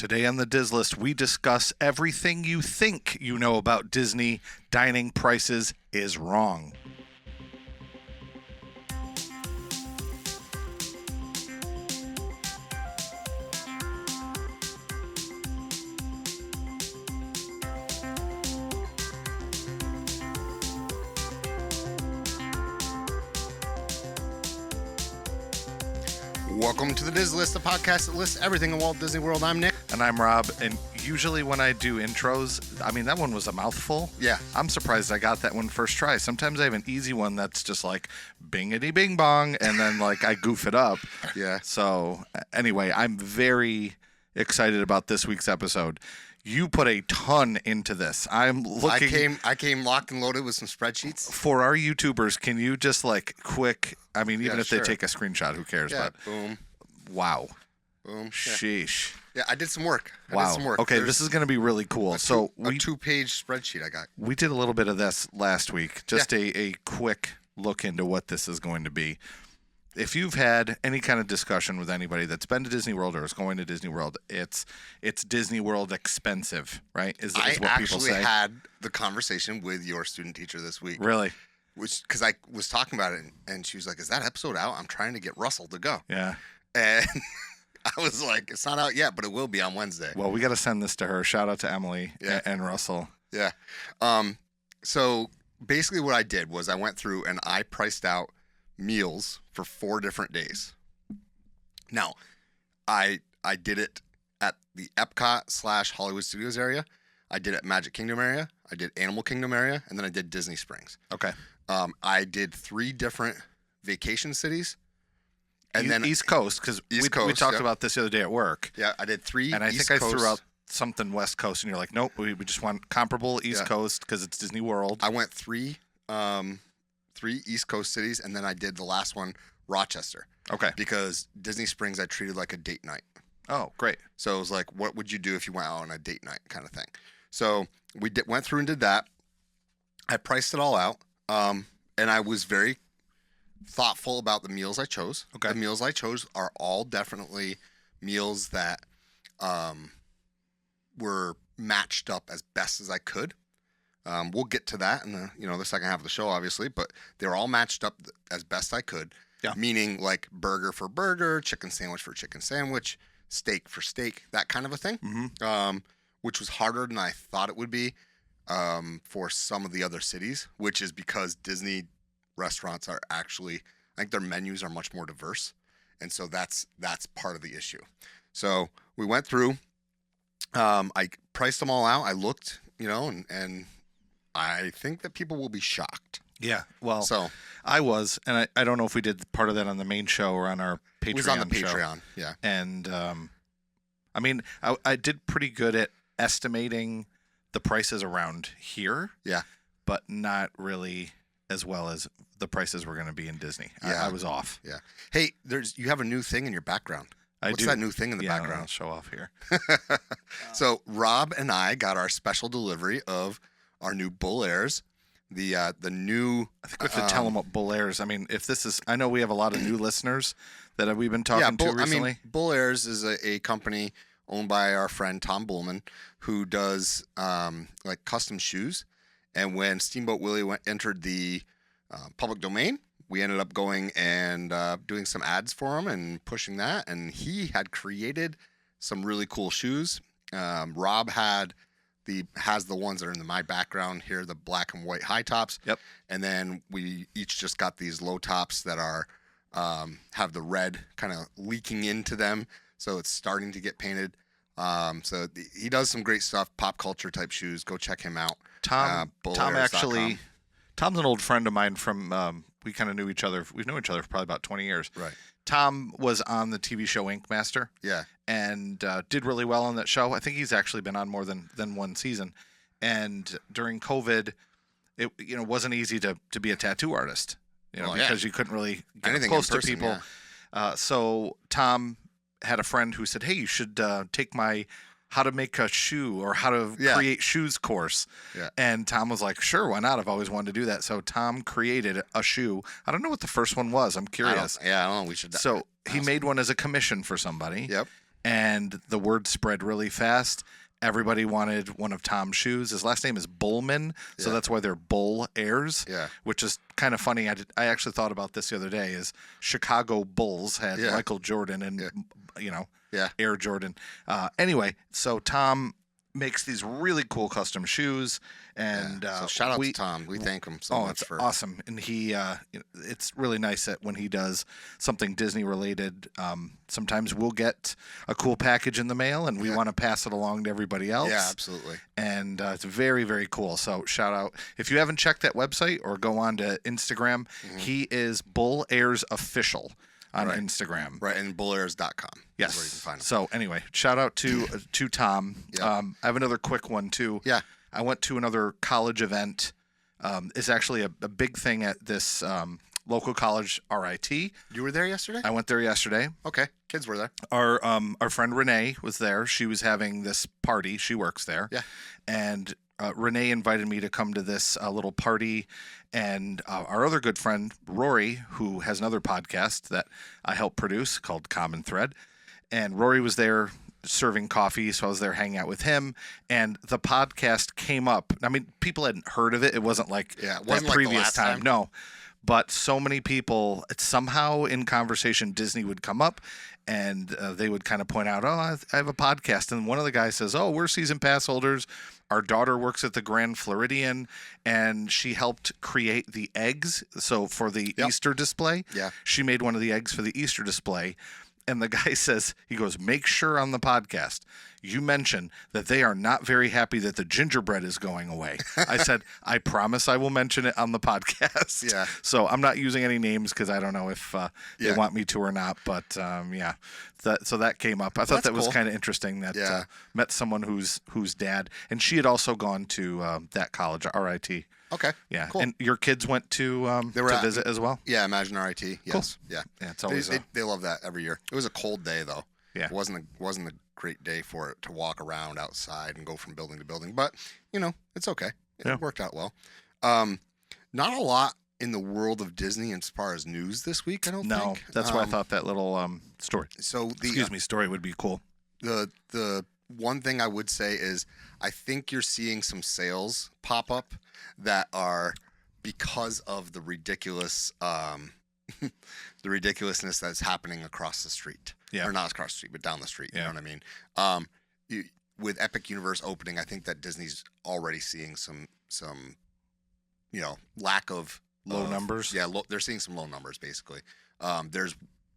Today on the Diz List, we discuss everything you think you know about Disney. Dining prices is wrong. Welcome to the Diz List, the podcast that lists everything in Walt Disney World. I'm Nick. And I'm Rob, and usually when I do intros, I mean, that one was a mouthful. Yeah. I'm surprised I got that one first try. Sometimes I have an easy one that's just like bingity bing bong, and then like I goof it up. Yeah. So anyway, I'm very excited about this week's episode. You put a ton into this. I'm looking. I came locked and loaded with some spreadsheets. For our YouTubers, can you just like quick, I mean, even if sure. they take a screenshot, who cares? Yeah, But boom. wow. Boom. Yeah. Sheesh. Yeah, I did some work. Wow. Okay, this is going to be really cool. So a two-page spreadsheet I got. We did a little bit of this last week. Just a quick look into what this is going to be. If you've had any kind of discussion with anybody that's been to Disney World or is going to Disney World, it's Disney World expensive, right? Is what people actually say. had the conversation with your student teacher this week. Really? Because I was talking about it, and she was like, "Is that episode out? I'm trying to get Russell to go." Yeah. And I was like, "It's not out yet, but it will be on Wednesday." Well, we got to send this to her. Shout out to Emily and Russell. Yeah. So basically what I did was I went through and I priced out meals for 4 different days. Now, I did it at the Epcot / Hollywood Studios area. I did it at Magic Kingdom area. I did Animal Kingdom area. And then I did Disney Springs. Okay. I did 3 different vacation cities. And then East Coast, because we talked about this the other day at work. Yeah, I did 3 And I East think Coast. I threw out something West Coast, and you're like, nope, we just want comparable East Coast because it's Disney World. I went 3 East Coast cities, and then I did the last one, Rochester. Okay. Because Disney Springs I treated like a date night. Oh, great. So it was like, what would you do if you went out on a date night kind of thing? So we went through and did that. I priced it all out, and I was very thoughtful about the meals I chose. Okay. The meals I chose are all definitely meals that were matched up as best as I could. We'll get to that in the second half of the show, obviously, but they were all matched up as best I could. Yeah. Meaning like burger for burger, chicken sandwich for chicken sandwich, steak for steak, that kind of a thing. Mm-hmm. Which was harder than I thought it would be for some of the other cities, which is because Disney restaurants are actually, I think their menus are much more diverse. And so that's part of the issue. So we went through, I priced them all out. I looked, and I think that people will be shocked. Yeah, well, So I was, and I don't know if we did part of that on the main show or on our Patreon it was on the show. Patreon, yeah. And, I mean, I did pretty good at estimating the prices around here. Yeah. But not really as well as the prices were going to be in Disney. Yeah. I was off. Yeah. Hey, you have a new thing in your background. What's that new thing in the I'll background? show off here. So Rob and I got our special delivery of our new Bull Airs. The new. I think we have to tell them what Bull Airs. I mean, if this is, I know we have a lot of new listeners that we've been talking to recently. I mean, Bull Airs is a company owned by our friend Tom Bullman, who does like custom shoes. And when Steamboat Willie entered the public domain, we ended up going and doing some ads for him and pushing that. And he had created some really cool shoes. Rob has the ones that are in my background here, the black and white high tops. Yep. And then we each just got these low tops that are have the red kind of leaking into them, so it's starting to get painted. He does some great stuff, pop culture type shoes. Go check him out. Tom actually, Tom's an old friend of mine from. We kind of knew each other. We've known each other for probably about 20 years. Right. Tom was on the TV show Ink Master. Yeah. And did really well on that show. I think he's actually been on more than one season. And during COVID, it wasn't easy to be a tattoo artist, because you couldn't really get close to people. Yeah. So Tom had a friend who said, "Hey, you should take my how to make a shoe or how to create shoes course." Yeah. And Tom was like, "Sure, why not? I've always wanted to do that." So Tom created a shoe. I don't know what the first one was. I'm curious. I don't know. We should. So he made one as a commission for somebody. Yep. and the word spread really fast. Everybody wanted one of Tom's shoes. His last name is Bullman, so that's why they're Bull Airs. Yeah. Which is kind of funny. I actually thought about this the other day. Is Chicago Bulls had Michael Jordan and Air Jordan. Anyway, so Tom makes these really cool custom shoes, and so shout out to Tom. We thank him so much for awesome. And he, it's really nice that when he does something Disney related, sometimes we'll get a cool package in the mail, and we want to pass it along to everybody else. Yeah, absolutely. And it's very, very cool. So shout out. If you haven't checked that website or go on to Instagram, he is Bull Airs Official on Instagram. Right, and bullairs.com. Yes. Where you can find them. So anyway, shout out to Tom. Yeah. I have another quick one too. Yeah. I went to another college event. It's actually a big thing at this local college, RIT. You were there yesterday? I went there yesterday. Okay. Kids were there. Our friend Renee was there. She was having this party. She works there. Yeah. And Renee invited me to come to this little party. And our other good friend, Rory, who has another podcast that I help produce called Common Thread. And Rory was there serving coffee, so I was there hanging out with him. And the podcast came up. I mean, people hadn't heard of it. It wasn't like it wasn't like previous the last time. No. But so many people, somehow in conversation, Disney would come up and they would kind of point out, I have a podcast. And one of the guys says, we're season pass holders. Our daughter works at the Grand Floridian, and she helped create the eggs. So for the Easter display, she made one of the eggs for the Easter display. And the guy says, he goes, make sure on the podcast you mention that they are not very happy that the gingerbread is going away. I said, I promise I will mention it on the podcast. Yeah. So I'm not using any names because I don't know if they want me to or not. But so that came up. I thought that was kind of interesting that met someone whose dad, and she had also gone to that college, RIT. Okay. Yeah. Cool. And your kids went to visit as well? Yeah, Imagine RIT. Yes. Cool. Yeah. Yeah. It's always they love that every year. It was a cold day though. Yeah. It wasn't a great day for it to walk around outside and go from building to building, but it's okay. It worked out well. Not a lot in the world of Disney as far as news this week, I don't think. No, that's why I thought that little story. So story would be cool. The one thing I would say is I think you're seeing some sales pop up that are because of the ridiculous the ridiculousness that's happening across the street. Yeah. Or not across the street, but down the street. You know what I mean? With Epic Universe opening, I think that Disney's already seeing some lack of low numbers. Yeah, they're seeing some low numbers basically. There's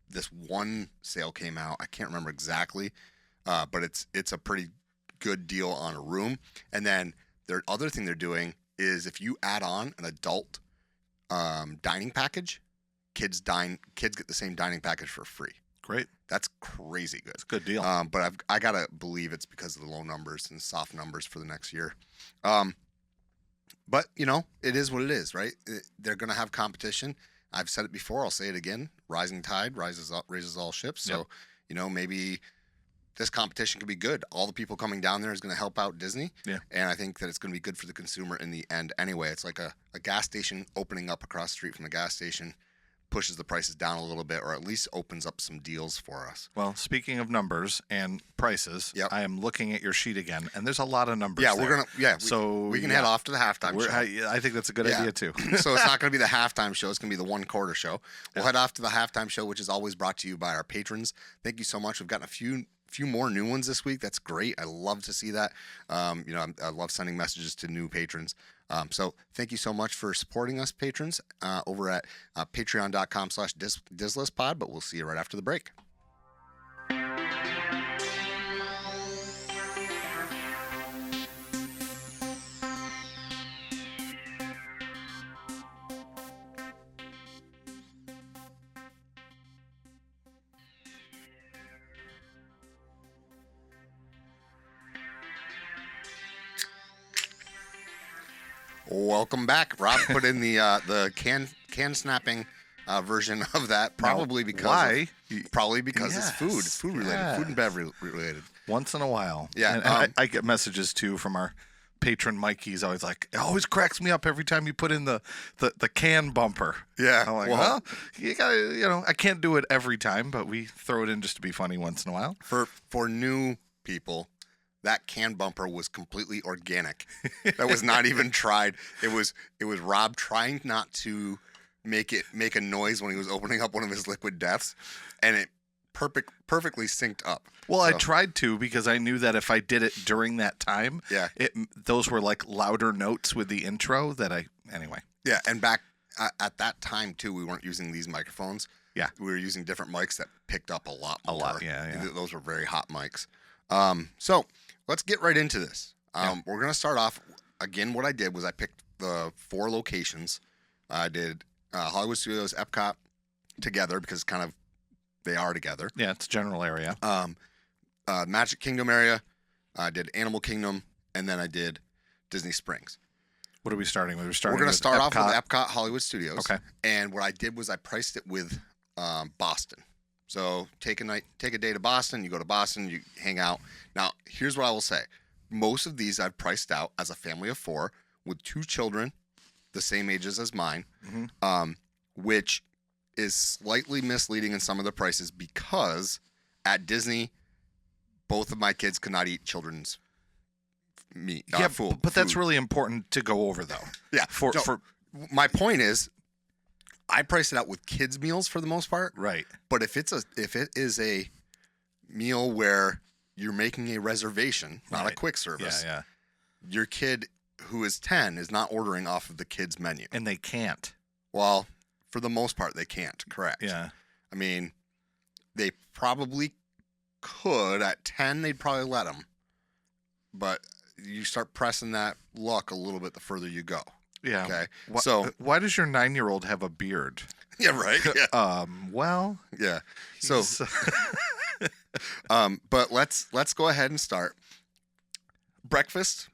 this one sale came out. I can't remember exactly, but it's a pretty good deal on a room. And then the other thing they're doing is if you add on an adult dining package, kids get the same dining package for free. Great. That's crazy good. It's a good deal. But I gotta believe it's because of the low numbers and soft numbers for the next year. But it is what it is, right? They're gonna have competition. I've said it before. I'll say it again. Rising tide raises all ships. So maybe this competition could be good. All the people coming down there is going to help out Disney. Yeah. And I think that it's going to be good for the consumer in the end anyway. It's like a gas station opening up across the street from the gas station pushes the prices down a little bit, or at least opens up some deals for us. Well, speaking of numbers and prices, I am looking at your sheet again, and there's a lot of numbers. Yeah, there. we're gonna. We can head off to the halftime show. I think that's a good idea too. So it's not going to be the halftime show; it's going to be the 1/4 show. We'll head off to the halftime show, which is always brought to you by our patrons. Thank you so much. We've gotten a few more new ones this week. That's great. I love to see that. I love sending messages to new patrons. So thank you so much for supporting us, patrons, over at patreon.com/DizListPod, but we'll see you right after the break. Welcome back. Rob put in the can snapping version of that, probably because it's food. It's food related, food and beverage related. Once in a while. Yeah. And I get messages too from our patron Mikey's always like, it always cracks me up every time you put in the can bumper. Yeah. I'm like, well, you gotta, I can't do it every time, but we throw it in just to be funny once in a while. For new people, that can bumper was completely organic. That was not even tried. It was Rob trying not to make a noise when he was opening up one of his liquid deaths, and it perfectly synced up. Well, I tried to, because I knew that if I did it during that time, those were like louder notes with the intro anyway. Yeah, and back at that time too, we weren't using these microphones. Yeah. We were using different mics that picked up a lot more. A lot, yeah. Those were very hot mics. So let's get right into this. We're going to start off, again, what I did was I picked the 4 locations. I did Hollywood Studios, Epcot together, because kind of they are together. Yeah, it's a general area. Magic Kingdom area. I did Animal Kingdom, and then I did Disney Springs. What are we starting with? We're going to start off with Epcot Hollywood Studios. Okay. And what I did was I priced it with Boston. So take a day to Boston. You go to Boston, you hang out. Now, here's what I will say. Most of these I've priced out as a family of 4 with 2 children, the same ages as mine, which is slightly misleading in some of the prices, because at Disney, both of my kids could not eat children's meat. But that's really important to go over, though. Yeah. For my point is, I price it out with kids' meals for the most part. Right. But if it is a meal where you're making a reservation, not a quick service, your kid who is 10 is not ordering off of the kids' menu. And they can't. Well, for the most part, they can't. Correct. Yeah. I mean, they probably could. At 10, they'd probably let them. But you start pressing that luck a little bit the further you go. Yeah. Okay. So why does your 9-year-old have a beard? Yeah. Right. Yeah. Well. Yeah. So. But let's go ahead and start. Breakfast.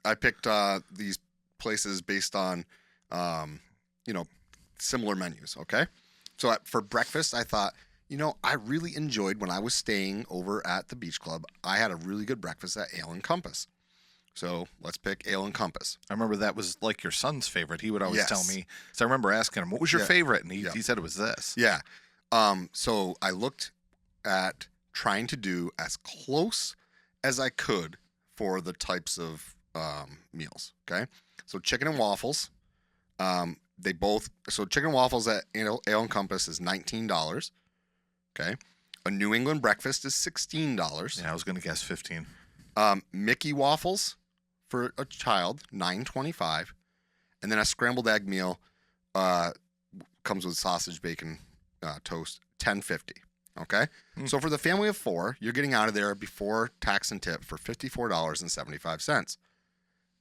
I picked these places based on, similar menus. Okay. So for breakfast, I thought, I really enjoyed when I was staying over at the Beach Club. I had a really good breakfast at Ale and Compass. So let's pick Ale and Compass. I remember that was like your son's favorite. He would always tell Yes. me. So I remember asking him, what was your favorite? And he said it was this. Yeah. So I looked at trying to do as close as I could for the types of meals. Okay. So chicken and waffles. Chicken and waffles at Ale and Compass is $19. Okay. A New England breakfast is $16. Yeah, I was going to guess 15. Mickey waffles for a child, $9.25, and then a scrambled egg meal comes with sausage, bacon, toast, $10.50. Okay, So for the family of 4, you're getting out of there before tax and tip for $54.75.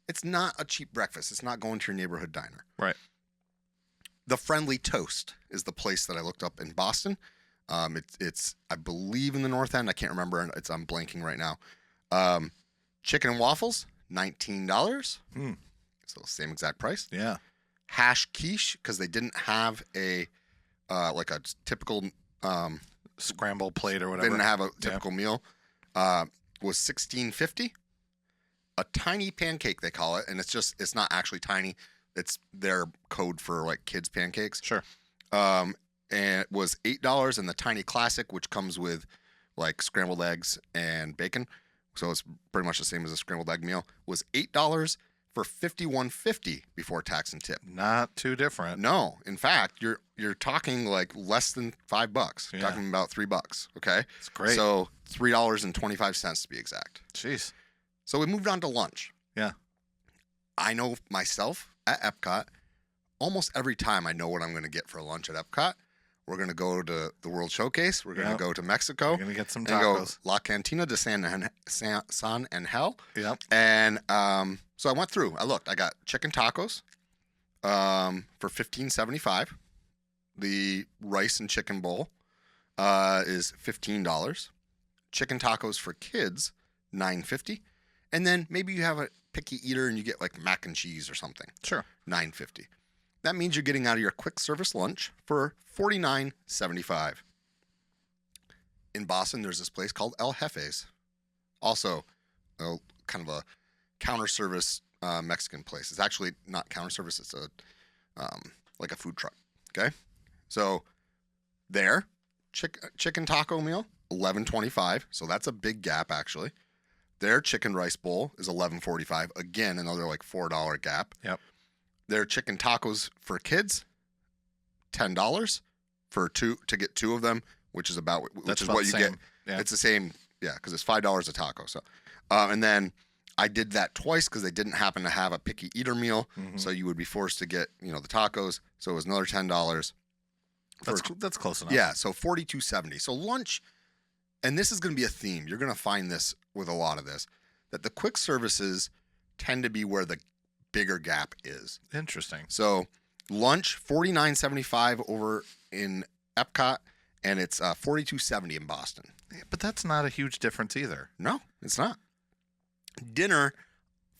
It's not a cheap breakfast. It's not going to your neighborhood diner. Right. The Friendly Toast is the place that I looked up in Boston. It's I believe in the North End. I can't remember. I'm blanking right now. Chicken and waffles, $19. So same exact price. Yeah. Hash quiche, because they didn't have a typical scramble plate or whatever. They didn't have a typical meal. Was $16.50. A tiny pancake, they call it, and it's not actually tiny. It's their code for like kids pancakes. Sure. And it was $8, and the tiny classic, which comes with like scrambled eggs and bacon, so it's pretty much the same as a scrambled egg meal, was $8 for $51.50 before tax and tip. Not too different. No, in fact, you're talking like less than $5. You're talking about $3. Okay, it's great. So $3.25 to be exact. Jeez. So we moved on to lunch. Yeah. I know myself at Epcot, almost every time I know what I'm going to get for lunch at Epcot. We're going to go to the World Showcase. We're going to go to Mexico. We're going to get some tacos. And go La Cantina de San Angel. Yep. And so I went through. I looked. I got chicken tacos for $15.75. The rice and chicken bowl is $15. Chicken tacos for kids, $9.50. And then maybe you have a picky eater and you get like mac and cheese or something. Sure. $9.50. That means you're getting out of your quick service lunch for $49.75. In Boston, there's this place called El Jefe's. Also, kind of a counter service Mexican place. It's actually not counter service. It's a like a food truck. Okay, so their chicken taco meal $11.25. So that's a big gap actually. Their chicken rice bowl is $11.45. Again, another like $4 gap. Yep. Their chicken tacos for kids $10 for two to get two of them, which is about That's what about you the get. same. Yeah. It's the same, yeah, because it's $5 a taco. So, and then I did that twice because they didn't happen to have a picky eater meal, so you would be forced to get the tacos. So it was another $10. That's close enough. Yeah, so $42.70. So lunch, and this is going to be a theme. You're going to find this with a lot of this, that the quick services tend to be where the bigger gap is. Interesting. So lunch $49.75 over in Epcot, and it's $42.70 in Boston. Yeah, but that's not a huge difference either. No, it's not. Dinner,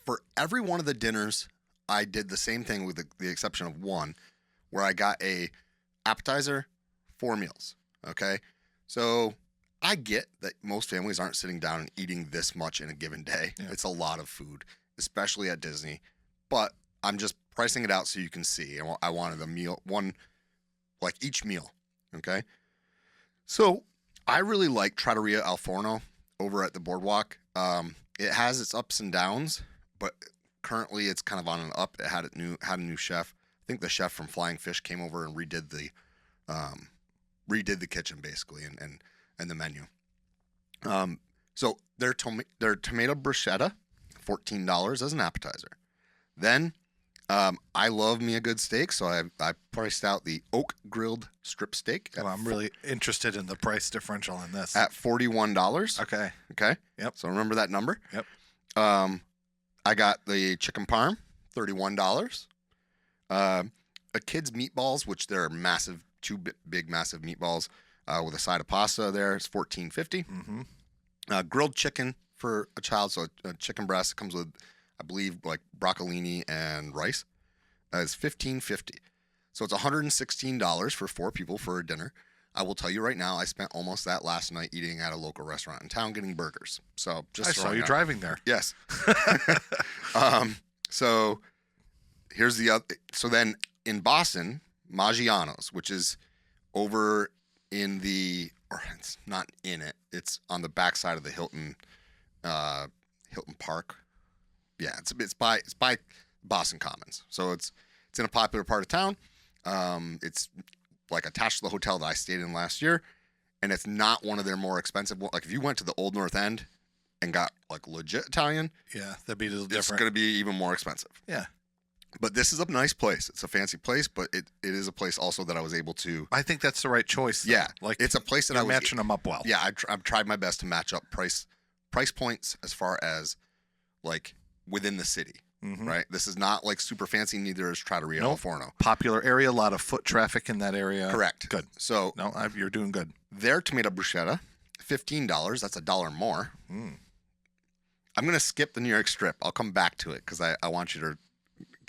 for every one of the dinners, I did the same thing with the exception of one, where I got a appetizer, 4 meals. Okay, so I get that most families aren't sitting down and eating this much in a given day. Yeah. It's a lot of food, especially at Disney. But I'm just pricing it out so you can see. I wanted a meal, one, like each meal. Okay, so I really like Trattoria Al Forno over at the Boardwalk. It has its ups and downs, but currently it's kind of on an up. It had a new chef. I think the chef from Flying Fish came over and redid the kitchen basically and the menu. So their tomato bruschetta, $14 as an appetizer. Then I love me a good steak, so I priced out the oak grilled strip steak. Well, I'm really interested in the price differential on this. At $41. Okay. Okay. Yep. So remember that number. Yep. I got the chicken parm, $31. A kid's meatballs, which they're massive, two big massive meatballs with a side of pasta. There, it's $14.50. Mm-hmm. Grilled chicken for a child, so a chicken breast comes with, I believe, like broccolini and rice. It's $15.50. So it's $116 for 4 people for a dinner. I will tell you right now, I spent almost that last night eating at a local restaurant in town getting burgers. So just I saw you driving there. Yes. So here's the other. So then in Boston, Maggiano's, which is over in or it's not in it. It's on the backside of the Hilton Park. Yeah, it's by Boston Commons. So it's in a popular part of town. It's like attached to the hotel that I stayed in last year, and it's not one of their more expensive. Like if you went to the Old North End and got like legit Italian, Yeah, that'd be a little it's different. going to be even more expensive. Yeah. But this is a nice place. It's a fancy place, but it is a place also that I was able to. I think that's the right choice. Though. Yeah, like it's a place that you're I was matching them up well. Yeah, I've tried my best to match up price points as far as like within the city. Mm-hmm. Right. This is not like super fancy. Neither is Trattoria Al Forno. Popular area, a lot of foot traffic in that area. Correct. Good. So No, you're doing good. their tomato bruschetta, $15. That's $1 more. Mm. I'm gonna skip the New York strip. I'll come back to it because I want you to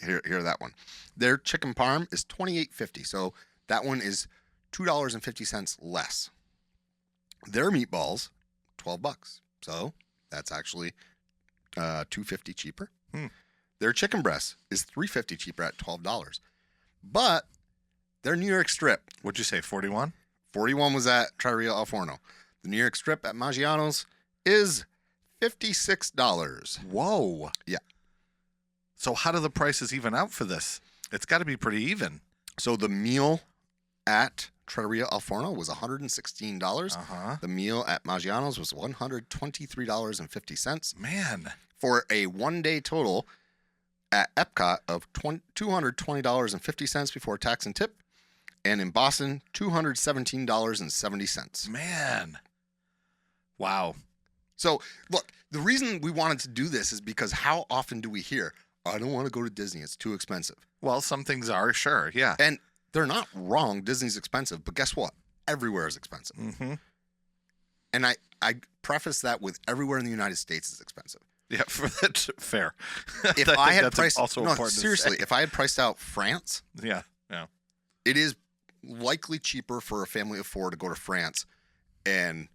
hear that one. Their chicken parm is $28.50. So that one is $2.50 less. Their meatballs, $12. So that's actually $2.50 cheaper. Hmm. Their chicken breast is $3.50 cheaper at $12. But their New York strip, What'd you say, 41? 41 was at Trattoria Al Forno. The New York strip at Maggiano's is $56. Whoa. Yeah. So how do the prices even out for this? It's got to be pretty even. So the meal at Trattoria Al Forno was $116. Uh-huh. The meal at Maggiano's was $123.50 Man. for a one-day total at Epcot of $220.50 before tax and tip, and in Boston, $217.70. Man. Wow. So, look, the reason we wanted to do this is because how often do we hear, I don't want to go to Disney, it's too expensive. Well, some things are, sure, yeah. And they're not wrong, Disney's expensive, but guess what? Everywhere is expensive. Mm-hmm. And I preface that with everywhere in the United States is expensive. Yeah, that's fair. If I had priced, no, seriously, if I had priced out France, yeah, it is likely cheaper for a family of 4 to go to France and,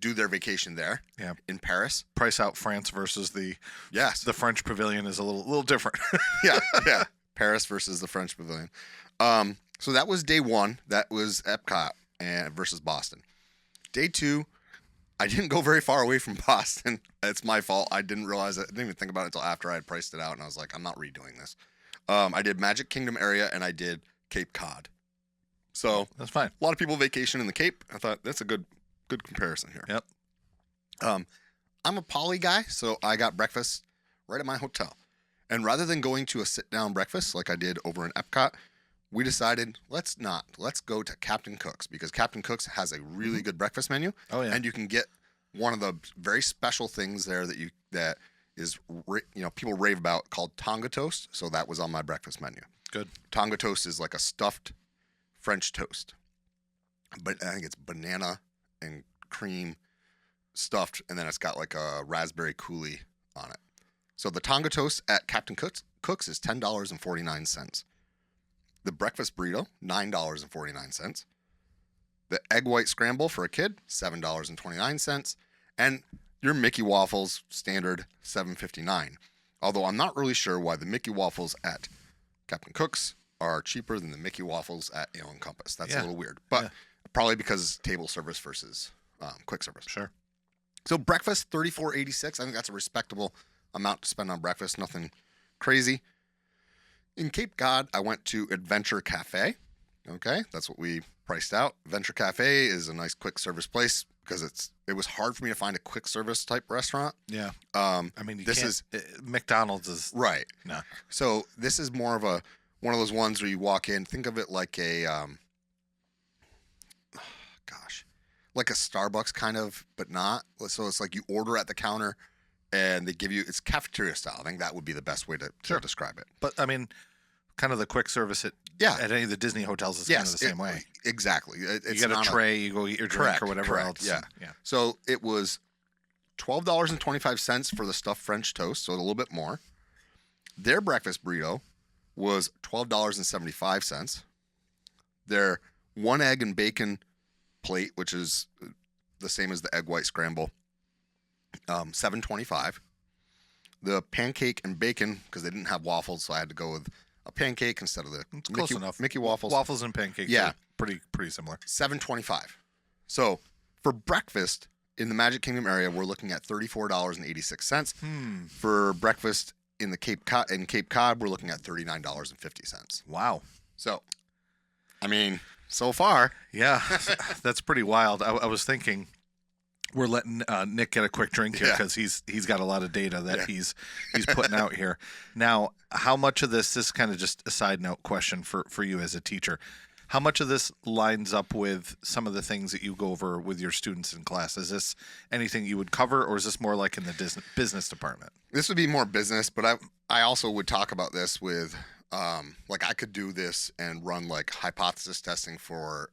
do their vacation there. Yeah. In Paris. Price out France versus the French Pavilion is a little different. yeah. Paris versus the French Pavilion. So that was day one. That was Epcot and versus Boston. Day two, I didn't go very far away from Boston. It's my fault. I didn't realize it. I didn't even think about it until after I had priced it out, and I was like, I'm not redoing this. I did Magic Kingdom area, and I did Cape Cod. So that's fine. A lot of people vacation in the Cape. I thought that's a good comparison here. Yep. I'm a poly guy, so I got breakfast right at my hotel. And rather than going to a sit-down breakfast like I did over in Epcot, we decided let's not. Let's go to Captain Cook's because Captain Cook's has a really good breakfast menu. Oh yeah. And you can get one of the very special things there that is people rave about called Tonga toast. So that was on my breakfast menu. Good. Tonga toast is like a stuffed French toast, but I think it's banana and cream stuffed, and then it's got like a raspberry coulis on it. So the Tonga toast at Captain Cook's is $10.49. The breakfast burrito, $9.49. The egg white scramble for a kid, $7.29. And your Mickey waffles, standard, $7.59. Although I'm not really sure why the Mickey waffles at Captain Cook's are cheaper than the Mickey waffles at Compass. That's a little weird. But probably because table service versus quick service. Sure. So breakfast, $34.86. I think that's a respectable amount to spend on breakfast. Nothing crazy. In Cape Cod, I went to Adventure Cafe. Okay, that's what we priced out. Adventure Cafe is a nice quick service place because it was hard for me to find a quick service type restaurant. Yeah. I mean, McDonald's is right. No. So this is more of one of those ones where you walk in. Think of it like a like a Starbucks kind of, but not. So it's like you order at the counter and they give you, it's cafeteria style. I think that would be the best way to describe it. But I mean, kind of the quick service at any of the Disney hotels is kind of the same way. Exactly. You got a tray, you go eat your drink or whatever else. Yeah. So it was $12.25 for the stuffed French toast, so a little bit more. Their breakfast burrito was $12.75. Their one egg and bacon plate, which is the same as the egg white scramble, $7.25. The pancake and bacon, because they didn't have waffles, so I had to go with a pancake instead of the close enough. Mickey waffles. Waffles and pancakes are pretty similar. $7.25. So for breakfast in the Magic Kingdom area, we're looking at $34.86. For breakfast in Cape Cod, we're looking at $39.50. Wow. So, I mean, so far. Yeah, that's pretty wild. I was thinking we're letting Nick get a quick drink here because he's got a lot of data that he's putting out here. Now, how much of this is kind of just a side note question for you as a teacher? How much of this lines up with some of the things that you go over with your students in class? Is this anything you would cover, or is this more like in the business department? This would be more business, but I also would talk about this with like I could do this and run like hypothesis testing for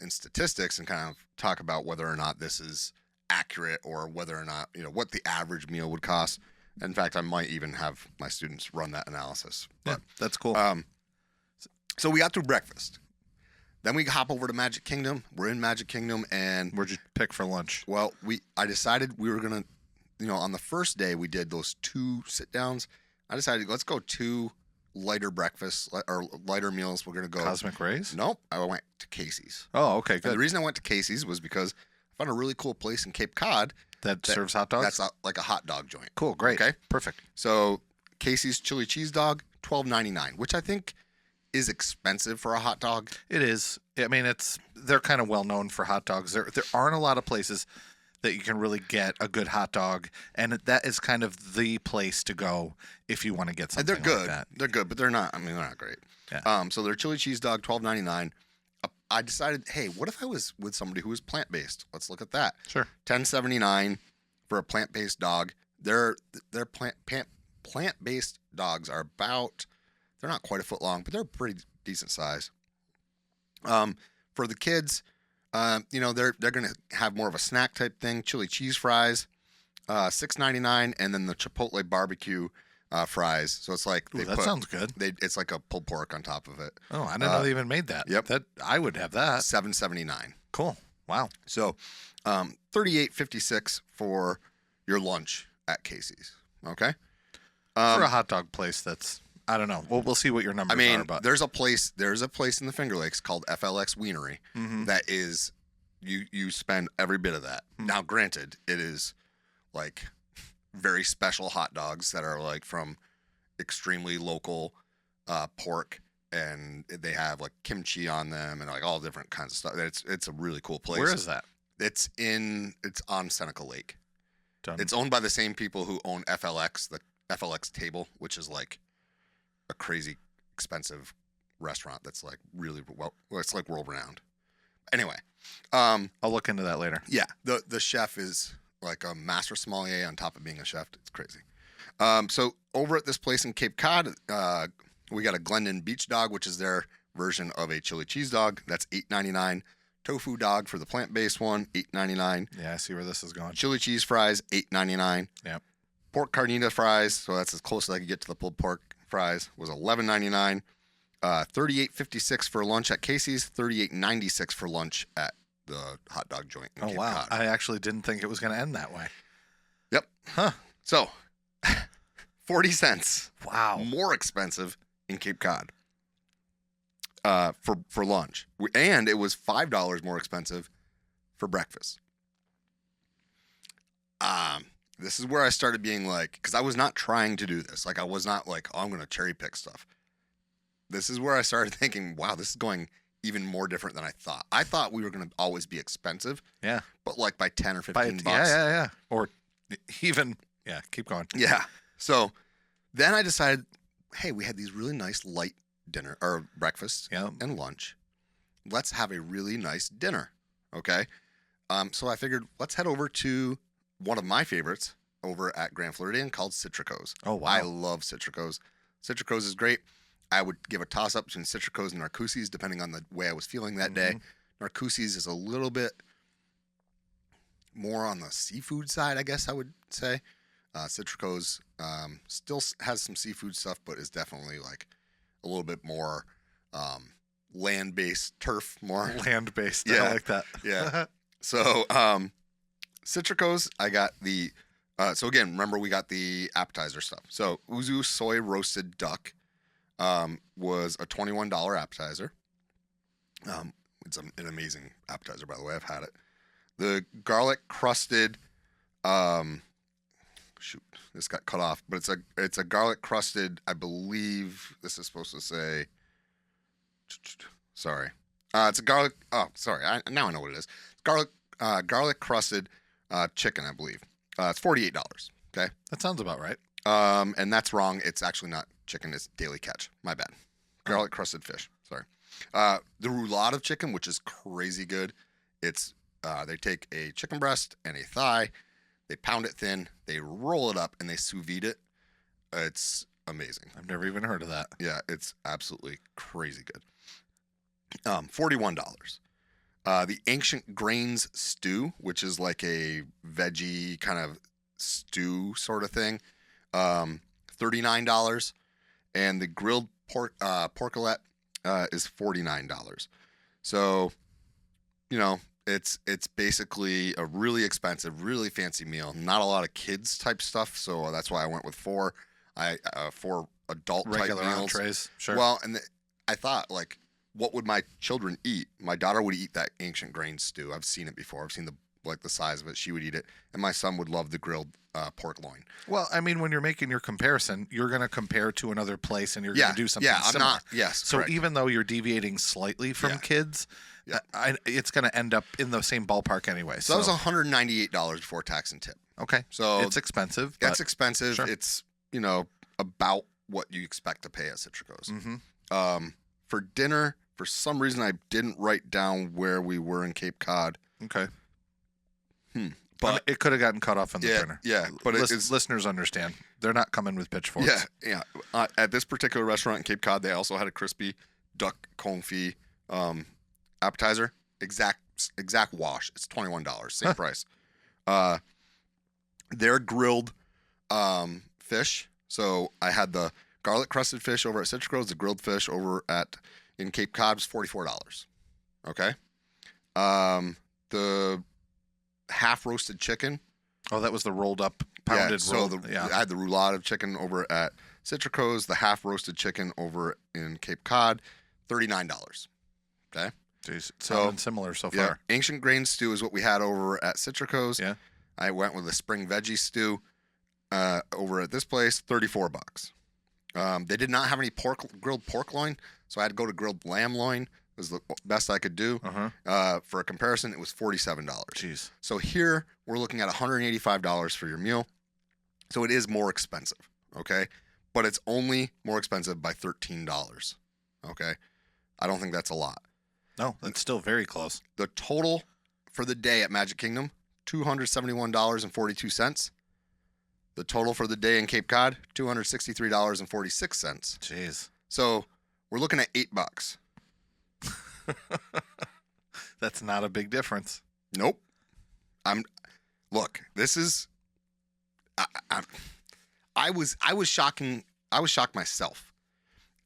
in statistics and kind of talk about whether or not this is accurate or whether or not, what the average meal would cost. In fact, I might even have my students run that analysis. But, that's cool. So we got through breakfast. Then we hop over to Magic Kingdom. We're in Magic Kingdom, and where'd you pick for lunch? Well, I decided we were gonna, on the first day we did those 2 sit downs. I decided let's go 2 lighter breakfasts or lighter meals. We're gonna go Cosmic Rays. Nope, I went to Casey's. Oh, okay, good. And the reason I went to Casey's was because I found a really cool place in Cape Cod that serves hot dogs. That's like a hot dog joint. Cool, great, okay, perfect. So Casey's chili cheese dog, $12.99, which I think is expensive for a hot dog. It is. I mean, they're kind of well known for hot dogs. There aren't a lot of places that you can really get a good hot dog, and that is kind of the place to go if you want to get something. And they're good. Like that. They're good, but they're not. I mean, they're not great. Yeah. So their chili cheese dog, $12.99. I decided, hey, what if I was with somebody who was plant based? Let's look at that. Sure. $10.79 for a plant based dog. Their plant based dogs are about. They're not quite a foot long, but they're pretty decent size. For the kids, they're going to have more of a snack type thing. Chili cheese fries, $6.99, and then the Chipotle barbecue fries. So it's like sounds good. It's like a pulled pork on top of it. Oh, I didn't know they even made that. Yep. I would have that. $7.79. Cool. Wow. So, $38.56 for your lunch at Casey's. Okay. For a hot dog place, that's, I don't know. We'll see what your numbers are. But there's a place in the Finger Lakes called FLX Wienery that is, you spend every bit of that. Now, granted, it is like very special hot dogs that are like from extremely local pork, and they have like kimchi on them and like all different kinds of stuff. It's a really cool place. Where is that? It's on Seneca Lake. Done. It's owned by the same people who own FLX, the FLX Table, which is like a crazy expensive restaurant that's like really well, it's like world renowned. Anyway, I'll look into that later. Yeah, the chef is like a master sommelier on top of being a chef. It's crazy. So over at this place in Cape Cod, we got a Glendon Beach Dog, which is their version of a chili cheese dog. That's $8.99. Tofu dog for the plant-based one, $8.99. Yeah, I see where this is going. Chili cheese fries, $8.99. Yep. Pork carnita fries, so that's as close as I could get to the pulled pork fries, was $11.99. $38.56 for lunch at Casey's, $38.96 for lunch at the hot dog joint in Cape Cod. I actually didn't think it was going to end that way. Yep. Huh. So, 40 cents. Wow. More expensive in Cape Cod for lunch. And it was $5 more expensive for breakfast. This is where I started being like, because I was not trying to do this. Like, I was not like, oh, I'm going to cherry pick stuff. This is where I started thinking, wow, this is going even more different than I thought. I thought we were going to always be expensive. Yeah. But like by 10 or 15 bucks. Yeah. Or even, keep going. Yeah. So then I decided, hey, we had these really nice light dinner or breakfast and lunch. Let's have a really nice dinner. Okay. So I figured let's head over to one of my favorites over at Grand Floridian called Citrico's. Oh, wow. I love Citrico's. Citrico's is great. I would give a toss-up between Citrico's and Narcoossee's depending on the way I was feeling that day. Narcoossee's is a little bit more on the seafood side, I guess I would say. Citrico's still has some seafood stuff, but is definitely like a little bit more land-based, turf more. Land-based, Yeah. I like that. Yeah. So Citrico's, I got the, so again, remember we got the appetizer stuff. So Uzu soy roasted duck was a $21 appetizer. It's an amazing appetizer, by the way. I've had it. The garlic crusted, shoot, this got cut off, but it's a garlic crusted, I believe this is supposed to say, sorry. It's a garlic, now I know what it is. It's garlic crusted chicken, I believe. It's $48. Okay. That sounds about right. And that's wrong. It's actually not chicken. It's daily catch. My bad. Garlic crusted fish. Sorry. The roulade of chicken, which is crazy good. It's, they take a chicken breast and a thigh, they pound it thin, they roll it up, and they sous vide it. It's amazing. I've never even heard of that. Yeah, it's absolutely crazy good. $41. The ancient grains stew, which is like a veggie kind of stew sort of thing, $39. And the grilled porklet is $49. So, it's basically a really expensive, really fancy meal. Not a lot of kids type stuff, so that's why I went with four adult Regular type meals. entrees, sure. Well, and I thought, like, what would my children eat? My daughter would eat that ancient grain stew. I've seen it before. I've seen the size of it. She would eat it, and my son would love the grilled pork loin. Well, I mean, when you're making your comparison, you're going to compare to another place, and you're going to do something similar. So correct. even though you're deviating slightly from kids, it's going to end up in the same ballpark anyway. So that was $198 before tax and tip. Okay. So it's expensive. That's expensive. Sure. It's, about what you expect to pay at Citrico's. Mm-hmm. For dinner, for some reason, I didn't write down where we were in Cape Cod. Okay. But it could have gotten cut off in the printer. Yeah, but listeners understand. They're not coming with pitchforks. Yeah. At this particular restaurant in Cape Cod, they also had a crispy duck confit appetizer. Exact wash. It's $21, same price. Their grilled fish. So I had the garlic crusted fish over at Citrico's. The grilled fish over in Cape Cod was $44. Okay. the half roasted chicken. Oh, that was the rolled up pounded I had the roulade of chicken over at Citrico's, the half roasted chicken over in Cape Cod, $39. Okay. Jeez, sounding similar so far. Ancient grain stew is what we had over at Citrico's. Yeah. I went with a spring veggie stew over at this place, $34. They did not have any grilled pork loin, so I had to go to grilled lamb loin. It was the best I could do. For a comparison, it was $47. Jeez. So here we're looking at $185 for your meal. So it is more expensive, okay? But it's only more expensive by $13, okay? I don't think that's a lot. No, that's still very close. The total for the day at Magic Kingdom, $271.42. The total for the day in Cape Cod, $263.46. Jeez. So we're looking at $8. That's not a big difference. Nope. Look, this is I was shocked myself.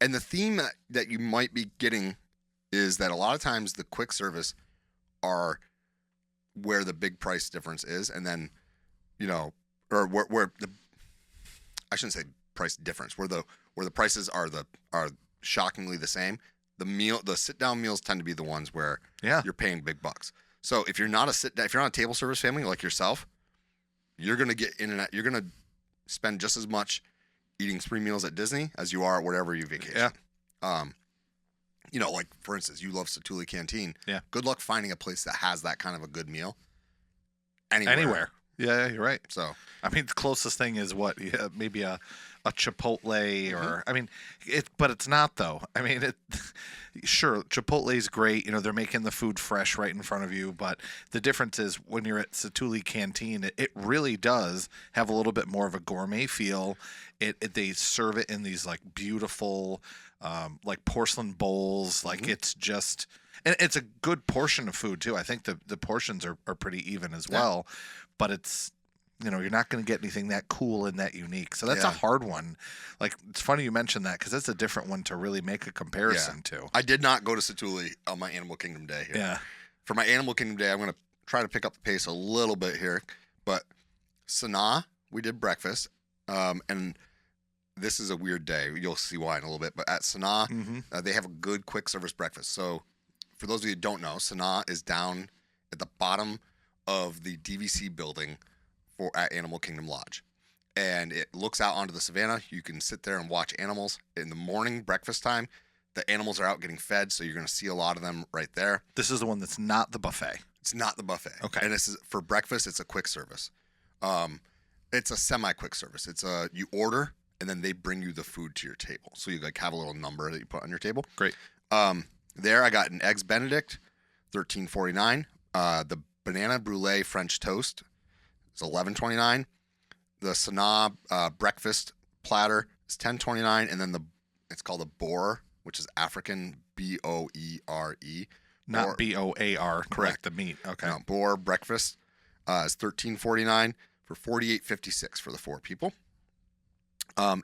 And the theme that you might be getting is that a lot of times the quick service are where the big price difference is, and then, or where the, I shouldn't say price difference, where the prices are shockingly the same. The sit down meals tend to be the ones where you're paying big bucks. So if you're not if you're not a table service family like yourself, you're gonna get in and out, you're gonna spend just as much eating 3 meals at Disney as you are wherever you vacation. Yeah. Like for instance, you love Satuli Canteen. Yeah. Good luck finding a place that has that kind of a good meal. Anywhere. Yeah, you're right. So I mean, the closest thing is what? Yeah, maybe a Chipotle or but it's not though. I mean, sure, Chipotle is great. They're making the food fresh right in front of you. But the difference is when you're at Satuli Canteen, it really does have a little bit more of a gourmet feel. They serve it in these like beautiful, like porcelain bowls. Like it's just, and it's a good portion of food too. I think the portions are pretty even as well. But it's, you're not going to get anything that cool and that unique. So that's a hard one. Like, it's funny you mentioned that because that's a different one to really make a comparison to. I did not go to Satuli on my Animal Kingdom day here. Yeah. For my Animal Kingdom day, I'm going to try to pick up the pace a little bit here. But Sanaa, we did breakfast. And this is a weird day. You'll see why in a little bit. But at Sanaa, they have a good quick service breakfast. So for those of you who don't know, Sanaa is down at the bottom of the DVC building at Animal Kingdom Lodge, and it looks out onto the savannah. You can sit there and watch animals in the morning breakfast time. The animals are out getting fed, so you're going to see a lot of them right there. This is the one that's not the buffet. It's not the buffet. Okay. And this is for breakfast. It's a quick service. It's a semi-quick service. It's you order and then they bring you the food to your table. So you like have a little number that you put on your table. Great. There I got an eggs Benedict, $13.49. The banana brulee French toast is $11.29. The Sanaa breakfast platter is $10.29, and then it's called a boer, which is African Boere. Not BOAR. Correct. Like the meat. Okay. No, boer breakfast is $13.49 for $48.56 for the 4 people.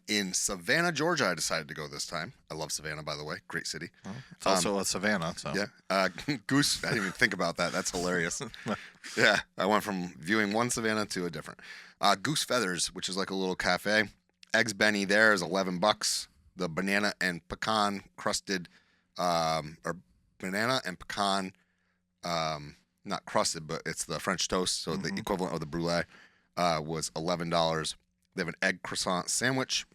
In Savannah, Georgia, I decided to go this time. I love Savannah, by the way. Great city. Well, it's also a Savannah. So. Yeah. Goose, I didn't even think about that. That's hilarious. Yeah. I went from viewing one Savannah to a different. Goose Feathers, which is like a little cafe. Eggs Benny there is $11. The banana and pecan crusted, or banana and pecan, not crusted, but it's the French toast. So the equivalent of the brulee was $11. They have an egg croissant sandwich,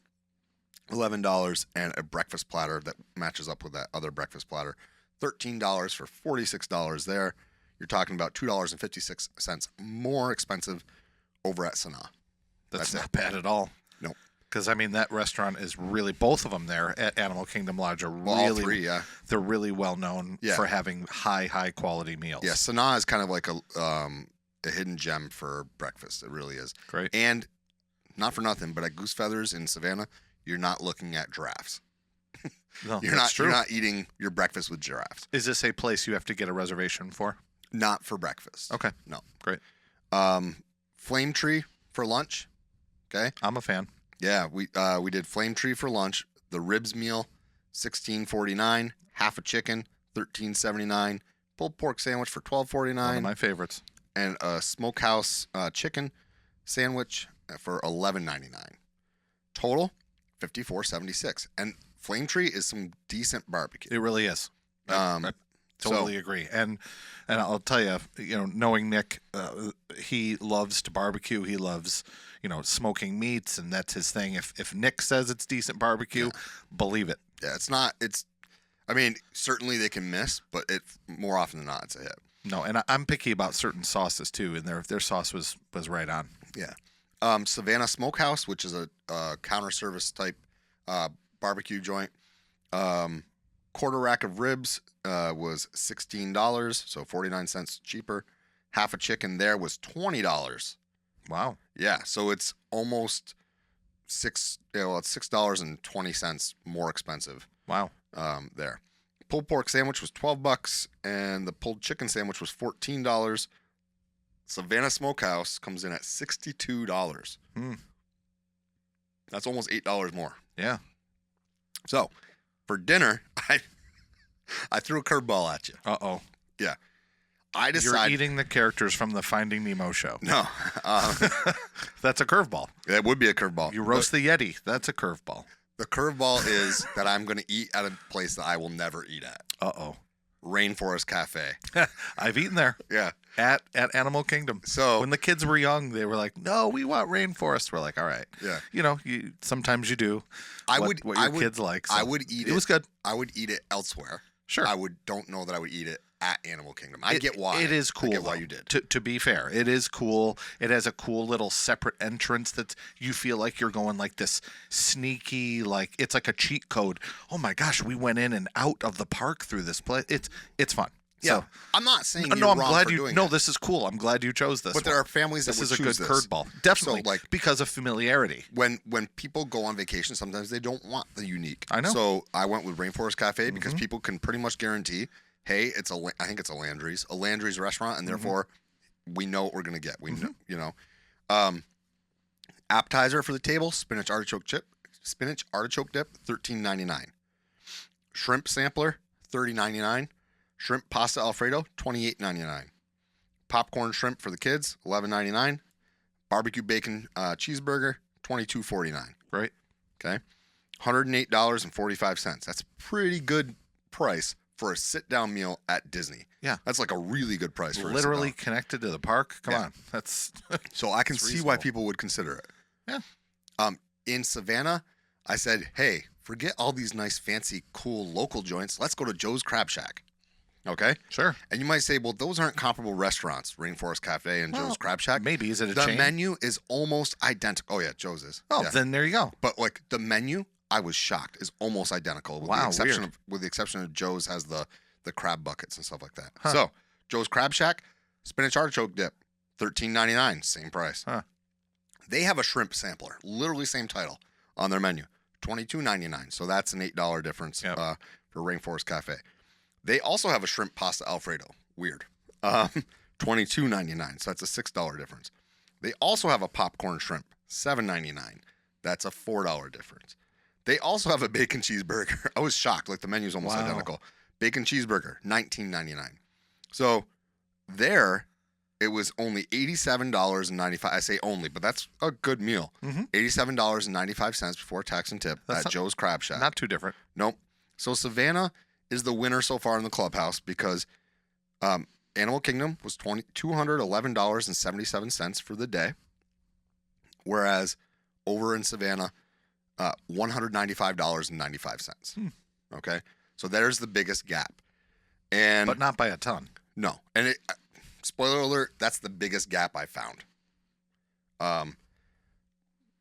$11, and a breakfast platter that matches up with that other breakfast platter, $13 for $46 there. You're talking about $2.56 more expensive over at Sanaa. That's not bad at all. No. Because, I mean, that restaurant is really, both of them there at Animal Kingdom Lodge are really, all 3, yeah. They're really well known for having high quality meals. Yeah, Sanaa is kind of like a hidden gem for breakfast. It really is. Great. And not for nothing, but at Goose Feathers in Savannah, you're not looking at giraffes. No, you're not eating your breakfast with giraffes. Is this a place you have to get a reservation for? Not for breakfast. Okay. No. Great. Flame Tree for lunch. Okay. I'm a fan. Yeah, we did Flame Tree for lunch. The ribs meal, $16.49. Half a chicken, $13.79. pulled pork sandwich for One of $12.49, my favorites. and a smokehouse chicken sandwich for $11.99. Total $54.76. And Flame Tree is some decent barbecue. It really is. I So- totally agree. And I'll tell you, knowing Nick, he loves to barbecue. He loves, smoking meats, and that's his thing. If Nick says it's decent barbecue, believe it. Yeah, certainly they can miss, but more often than not, it's a hit. No, and I'm picky about certain sauces too, and their sauce was right on. Yeah. Savannah Smokehouse, which is a counter service type barbecue joint. Quarter rack of ribs was $16, so 49 cents cheaper. Half a chicken there was $20. Wow. Yeah, so it's almost it's $6.20 more expensive. Wow. There. Pulled pork sandwich was $12, and the pulled chicken sandwich was $14. Savannah Smokehouse comes in at $62. That's almost $8 more. Yeah. So, for dinner, I threw a curveball at you. Uh-oh. Yeah. I decided... You're eating the characters from the Finding Nemo show. No. That's a curveball. That would be a curveball. You roast the Yeti. That's a curveball. The curveball is that I'm going to eat at a place that I will never eat at. Uh-oh. Rainforest Cafe. I've eaten there. Yeah. At Animal Kingdom. So when the kids were young, they were like, "No, we want Rainforest." We're like, "All right." Yeah. Sometimes you do. What your kids like. So I would eat it. It was good. I would eat it elsewhere. Sure. Don't know that I would eat it at Animal Kingdom. I get why. It is cool. I get why you did. To be fair, it is cool. It has a cool little separate entrance that you feel like you're going like this sneaky, like it's like a cheat code. Oh my gosh, we went in and out of the park through this place. It's fun. Yeah. So, I'm not saying no, you're I'm wrong glad for you. doing No, it. this is cool. I'm glad you chose this. But there are families that this would is a good choose this. curveball, definitely. So, because of familiarity. When people go on vacation, sometimes they don't want the unique. I know. So I went with Rainforest Cafe because people can pretty much guarantee, hey, I think it's a Landry's restaurant, and therefore we know what we're gonna get. We know, appetizer for the table: spinach artichoke dip, $13.99. Shrimp sampler, $30.99. Shrimp pasta Alfredo, $28.99. Popcorn shrimp for the kids, $11.99. Barbecue bacon cheeseburger, $22.49. Right. Okay. $108.45. That's a pretty good price for a sit-down meal at Disney. Yeah. That's like a really good price for Literally a sit-down. connected to the park. Come on. That's So I can It's see why reasonable. people would consider it. Yeah. In Savannah, I said, hey, forget all these nice, fancy, cool local joints. Let's go to Joe's Crab Shack. Okay? sure. And you might say, well, those aren't comparable restaurants, Rainforest Cafe and Well, Joe's Crab Shack. Maybe is it a The chain? menu is almost identical. Oh, yeah, Joe's is. Oh, Yeah. then there you go. But like the menu, I was shocked, is almost identical. With Wow, the exception weird. with the exception of Joe's has the crab buckets and stuff like that. Huh. So Joe's Crab Shack, spinach artichoke dip, $13.99, same price. Huh. They have a shrimp sampler, literally same title on their menu, $22.99. So that's an $8 difference Yep. For Rainforest Cafe. They also have a shrimp pasta Alfredo. Weird. $22.99. So that's a $6 difference. They also have a popcorn shrimp, $7.99. That's a $4 difference. They also have a bacon cheeseburger. I was shocked. Like the menu's almost Wow. identical. Bacon cheeseburger, $19.99. So there, it was only $87.95. I say only, but that's a good meal. $87.95 before tax and tip That's at not- Joe's Crab Shack. Not too different. Nope. So Savannah is the winner so far in the clubhouse because Animal Kingdom was $211.77 for the day, whereas over in Savannah, $195.95. Okay, so there's the biggest gap, and But not by a ton. no, and spoiler alert, that's the biggest gap I found.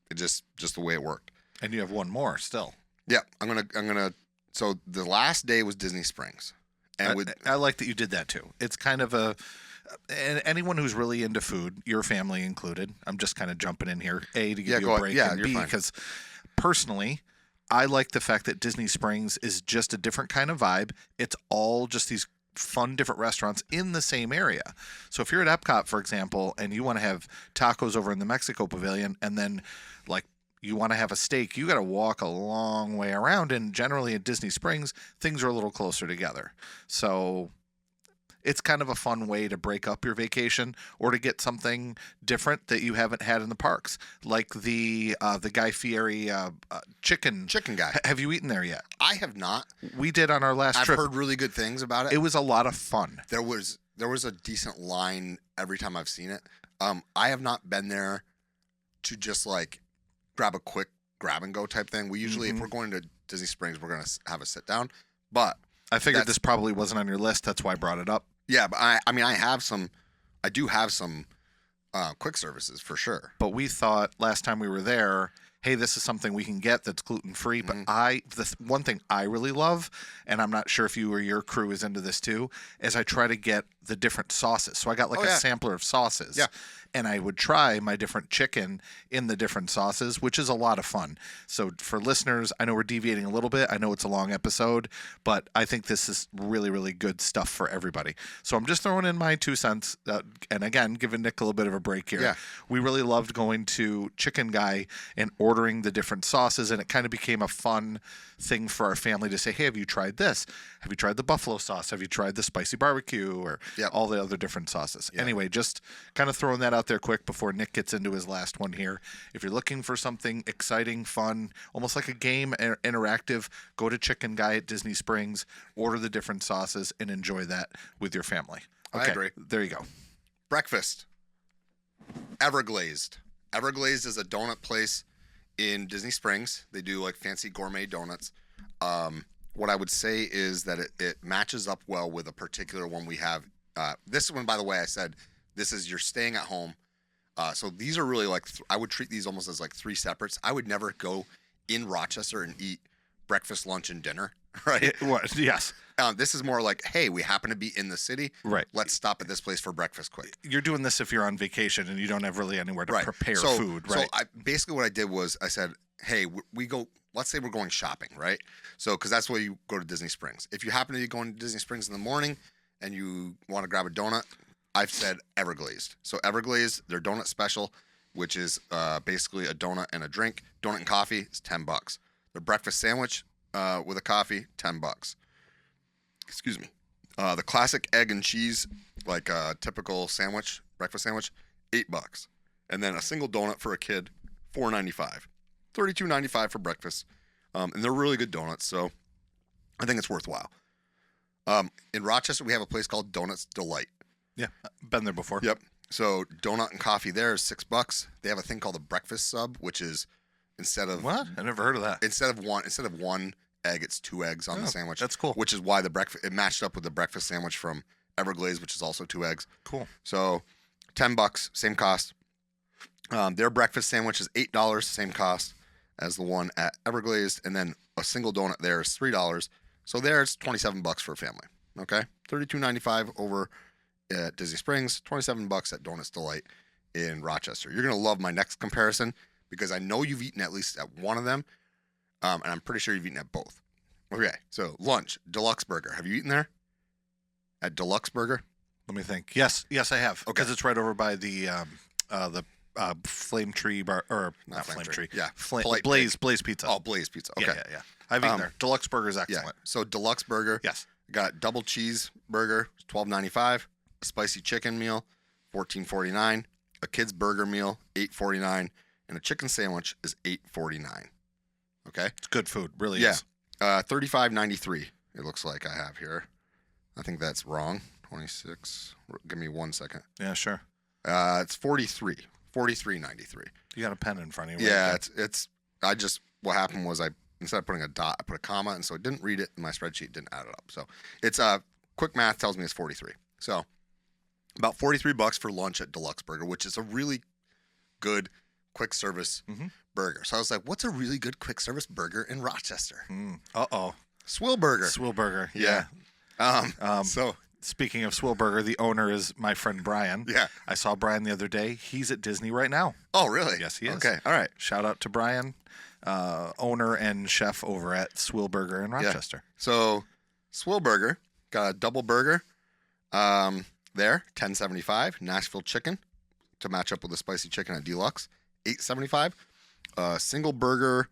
It just the way it worked. And you have one more still. Yeah, I'm gonna. So the last day was Disney Springs, and I like that you did that too. It's kind of and anyone who's really into food, your family included. I'm just kind of jumping in here, A, to give you go a ahead. break, Yeah, and you're B, fine. because personally, I like the fact that Disney Springs is just a different kind of vibe. It's all just these fun, different restaurants in the same area. So if you're at Epcot, for example, and you want to have tacos over in the Mexico Pavilion, and then like you want to have a steak, you got to walk a long way around. And generally at Disney Springs, things are a little closer together. So it's kind of a fun way to break up your vacation or to get something different that you haven't had in the parks, like the Guy Fieri chicken. Chicken guy. Have you eaten there yet? I have not. We did on our last trip. I've heard really good things about it. It was a lot of fun. There was a decent line every time I've seen it. I have not been there to just like grab a quick grab and go type thing. We usually, if we're going to Disney Springs, we're going to have a sit down. But I figured this probably wasn't on your list. That's why I brought it up. Yeah, but I mean, I do have some quick services for sure. But we thought last time we were there, hey, this is something we can get that's gluten-free. But the one thing I really love, and I'm not sure if you or your crew is into this too, is I try to get the different sauces. So I got like a sampler of sauces. Yeah. And I would try my different chicken in the different sauces, which is a lot of fun. So for listeners, I know we're deviating a little bit. I know it's a long episode, but I think this is really, really good stuff for everybody. So I'm just throwing in my 2 cents. And again, giving Nick a little bit of a break here. Yeah. We really loved going to Chicken Guy and ordering the different sauces. And it kind of became a fun thing for our family to say, hey, have you tried this? Have you tried the buffalo sauce? Have you tried the spicy barbecue? Or all the other different sauces? Yeah. Anyway, just kind of throwing that out there quick before Nick gets into his last one here. If you're looking for something exciting, fun, almost like a game, interactive, go to Chicken Guy at Disney Springs, order the different sauces, and enjoy that with your family. Okay, I agree. There you go. Breakfast. Everglazed. Everglazed is a donut place in Disney Springs. They do like fancy gourmet donuts. What I would say is that it matches up well with a particular one we have. This one, by the way, I said this is you're staying at home. So these are really like, I would treat these almost as like 3 separates. I would never go in Rochester and eat breakfast, lunch, and dinner, right? Yes. This is more like, hey, we happen to be in the city. Right. Let's stop at this place for breakfast quick. You're doing this if you're on vacation and you don't have really anywhere to prepare food, right? So basically what I did was I said, hey, we go, let's say we're going shopping, right? So, because that's where you go to Disney Springs. If you happen to be going to Disney Springs in the morning and you want to grab a donut, I've said Everglazed. So Everglazed, their donut special, which is basically a donut and a drink. Donut and coffee is $10. Their breakfast sandwich with a coffee, $10. Excuse me. The classic egg and cheese, like a typical sandwich, breakfast sandwich, $8. And then a single donut for a kid, $4.95. $32.95 for breakfast. And they're really good donuts, so I think it's worthwhile. In Rochester, we have a place called Donuts Delight. Yeah, been there before. Yep. So donut and coffee there is $6. They have a thing called a breakfast sub, which is instead of what? I never heard of that. Instead of one egg, it's 2 eggs on the sandwich. That's cool. Which is why it matched up with the breakfast sandwich from Everglazed, which is also 2 eggs. Cool. So $10, same cost. Their breakfast sandwich is $8, same cost as the one at Everglazed, and then a single donut there is $3. So there it's $27 for a family. Okay, $32.95 over at Disney Springs, $27 at Donuts Delight in Rochester. You're gonna love my next comparison because I know you've eaten at least at one of them, and I'm pretty sure you've eaten at both. Okay, so lunch, Deluxe Burger. Have you eaten there? At Deluxe Burger? Let me think. Yes, I have. Okay, because it's right over by the Flame Tree bar, or not Flame Tree. Yeah, Blaze Pizza. Oh, Blaze Pizza. Okay, yeah. I've eaten there. Deluxe Burger is excellent. Yeah. So Deluxe Burger. Yes. Got double cheese burger, $12.95. A spicy chicken meal, $14.49. A kids burger meal, $8.49, and a chicken sandwich is $8.49. Okay, it's good food, really is. $35.93. It looks like I have here. I think that's wrong. 26. Give me 1 second. Yeah, sure. It's $43.93. You got a pen in front of you. Yeah, it's. What happened was instead of putting a dot, I put a comma, and so it didn't read it, and my spreadsheet didn't add it up. So it's quick math tells me it's 43. So about $43 for lunch at Deluxe Burger, which is a really good quick service burger. So I was like, what's a really good quick service burger in Rochester? Swill Burger. Yeah. So speaking of Swill Burger, the owner is my friend Brian. Yeah. I saw Brian the other day. He's at Disney right now. Oh, really? Yes, he is. Okay. All right. Shout out to Brian, owner and chef over at Swill Burger in Rochester. Yeah. So Swill Burger got a double burger there, $10.75. Nashville chicken to match up with the spicy chicken at Deluxe, $8.75. Single burger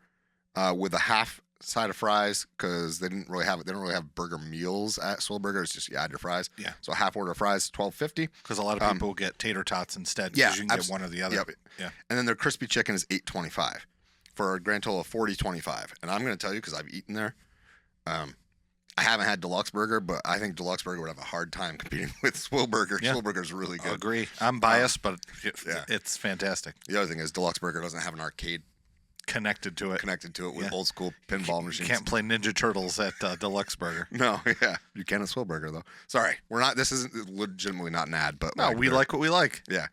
with a half side of fries because they didn't really have it. They don't really have burger meals at Swell Burger. It's just you add your fries. Yeah. So a half order of fries, $12.50. Because a lot of people get tater tots instead. Because you can get one or the other. Yep. Yeah. And then their crispy chicken is $8.25 for a grand total of $40.25. And I'm going to tell you because I've eaten there. I haven't had Deluxe Burger, but I think Deluxe Burger would have a hard time competing with Swell Burger. Yeah. Swell Burger is really good. Agree. I'm biased, but it's fantastic. The other thing is Deluxe Burger doesn't have an arcade Connected to it with old school pinball machines. You can't play Ninja Turtles at Deluxe Burger. No, yeah. You can at Swell Burger, though. Sorry. This isn't legitimately not an ad, but. No, we like what we like. Yeah.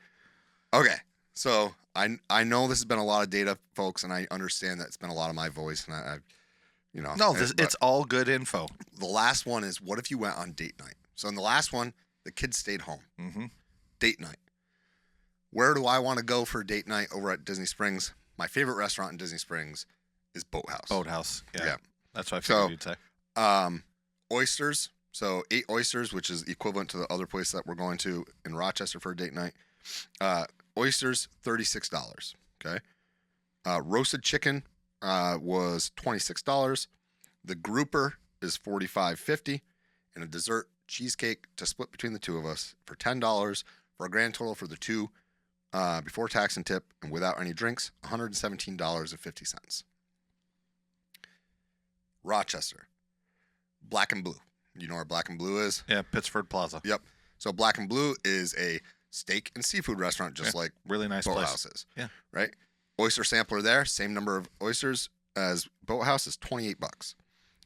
Okay. So I know this has been a lot of data, folks, and I understand that it's been a lot of my voice, and I No, it's all good info. The last one is, what if you went on date night? So in the last one, the kids stayed home. Mm-hmm. Date night. Where do I want to go for date night over at Disney Springs? My favorite restaurant in Disney Springs is Boathouse. Boathouse. Yeah. That's what I figured you'd say. Oysters. So 8 oysters, which is equivalent to the other place that we're going to in Rochester for a date night. Oysters, $36. Okay. Roasted chicken was $26. The grouper is $45.50, and a dessert cheesecake to split between the two of us for $10 for a grand total for the two before tax and tip and without any drinks, $117.50. Rochester, Black and Blue. You know where Black and Blue is? Yeah, Pittsford Plaza. Yep. So Black and Blue is a steak and seafood restaurant, just like really nice Boathouse place. Is. Yeah. Right. Oyster sampler there, same number of oysters as Boathouse is $28.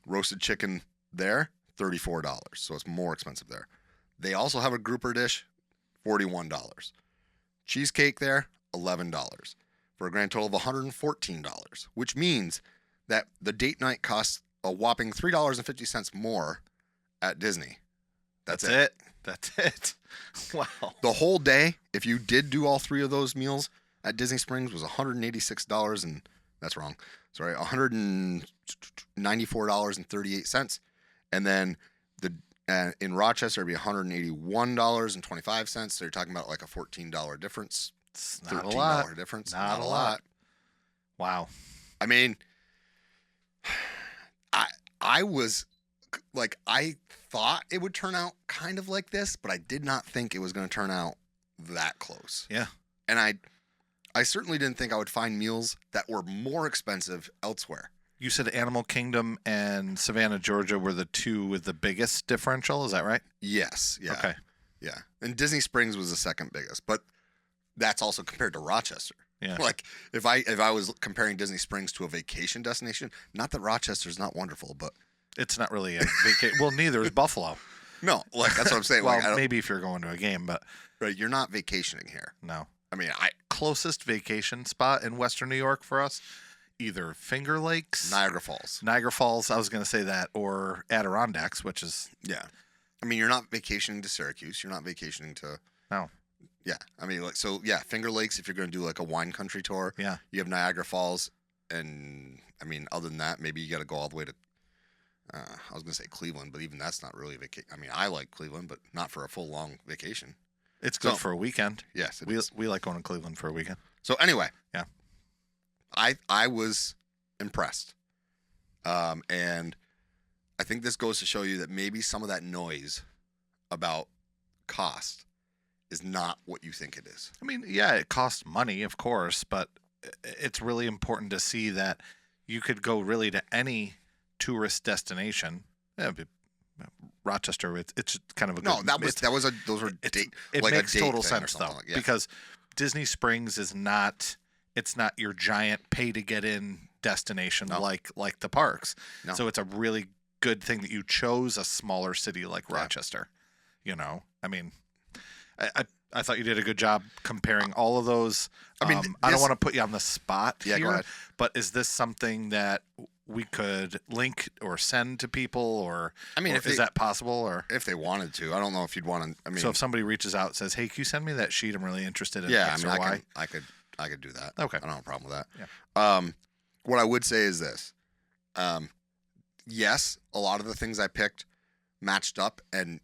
Roasted chicken there, $34. So it's more expensive there. They also have a grouper dish, $41. Cheesecake there, $11 for a grand total of $114, which means that the date night costs a whopping $3.50 more at Disney. That's it. That's it. Wow. The whole day, if you did do all 3 of those meals at Disney Springs, was $186 and that's wrong. Sorry, $194.38, and then in Rochester it'd be $181.25. So you're talking about like a $14 difference. It's not a lot. Difference. Not a lot. Wow. I mean, I was like, I thought it would turn out kind of like this, but I did not think it was going to turn out that close. Yeah. And I certainly didn't think I would find meals that were more expensive elsewhere. You said Animal Kingdom and Savannah, Georgia were the two with the biggest differential. Is that right? Yes. Yeah. Okay. Yeah. And Disney Springs was the second biggest, but that's also compared to Rochester. Yeah. Like if I was comparing Disney Springs to a vacation destination, not that Rochester's not wonderful, but it's not really a vacation. Well, neither is Buffalo. No, like that's what I'm saying. Well, like, maybe if you're going to a game, but right, you're not vacationing here. No. I mean, closest vacation spot in Western New York for us, either Finger Lakes, Niagara Falls. I was going to say that, or Adirondacks, which is I mean, you're not vacationing to Syracuse. You're not vacationing to no. Yeah, I mean, like Finger Lakes. If you're going to do like a wine country tour, yeah, you have Niagara Falls, and I mean, other than that, maybe you got to go all the way to. I was going to say Cleveland, but even that's not really a vacation. I mean, I like Cleveland, but not for a full long vacation. It's good for a weekend. Yes, we like going to Cleveland for a weekend. So anyway, yeah, I was impressed, and I think this goes to show you that maybe some of that noise about cost is not what you think it is. I mean, yeah, it costs money, of course, but it's really important to see that you could go really to any tourist destination. Yeah, Rochester, it's kind of a no. Good, those were it like makes a date total sense though, like, yeah. because Disney Springs is not. It's not your giant pay to get in destination like the parks. No. So it's a really good thing that you chose a smaller city like Rochester. You know, I mean, I thought you did a good job comparing all of those. I mean, I don't want to put you on the spot here, go ahead. But is this something that we could link or send to people, or I mean, is that possible? Or if they wanted to, I don't know if you'd want to. I mean, so if somebody reaches out and says, "Hey, can you send me that sheet? I'm really interested in X or Y." I could do that. Okay, I don't have a problem with that. Yeah. What I would say is this: yes, a lot of the things I picked matched up, and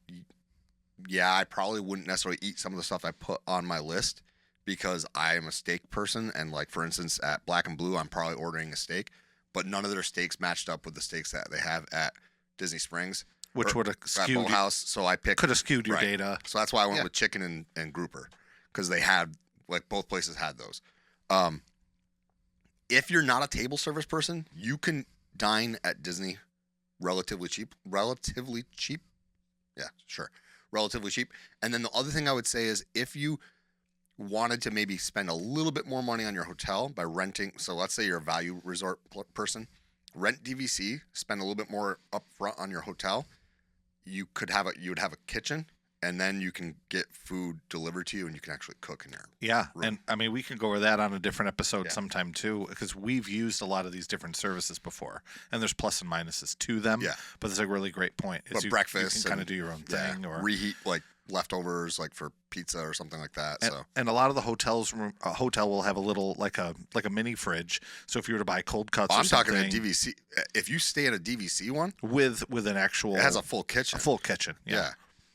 yeah, I probably wouldn't necessarily eat some of the stuff I put on my list because I am a steak person, and like for instance, at Black and Blue, I'm probably ordering a steak. but none of their steaks matched up with the steaks that they have at Disney Springs. Which would have skewed House. So I picked. Could have skewed your data. So that's why I went with chicken and grouper, because they had, like, both places had those. If you're not a table service person, you can dine at Disney relatively cheap. Yeah, sure. Relatively cheap. And then the other thing I would say is, if you wanted to maybe spend a little bit more money on your hotel by renting, so let's say you're a value resort person, rent DVC, spend a little bit more upfront on your hotel. You would have a kitchen, and then you can get food delivered to you, and you can actually cook in there. Yeah, room. And I mean, we can go over that on a different episode sometime too, because we've used a lot of these different services before, and there's plus and minuses to them. Yeah, but it's a really great point. But breakfast, you can kind of do your own thing, or reheat, like, leftovers, like for pizza or something like that. And a lot of the hotels, a hotel will have a little like a mini fridge. So if you were to buy cold cuts, I'm talking a DVC. If you stay at a DVC one with an actual, it has a full kitchen. A full kitchen. Yeah.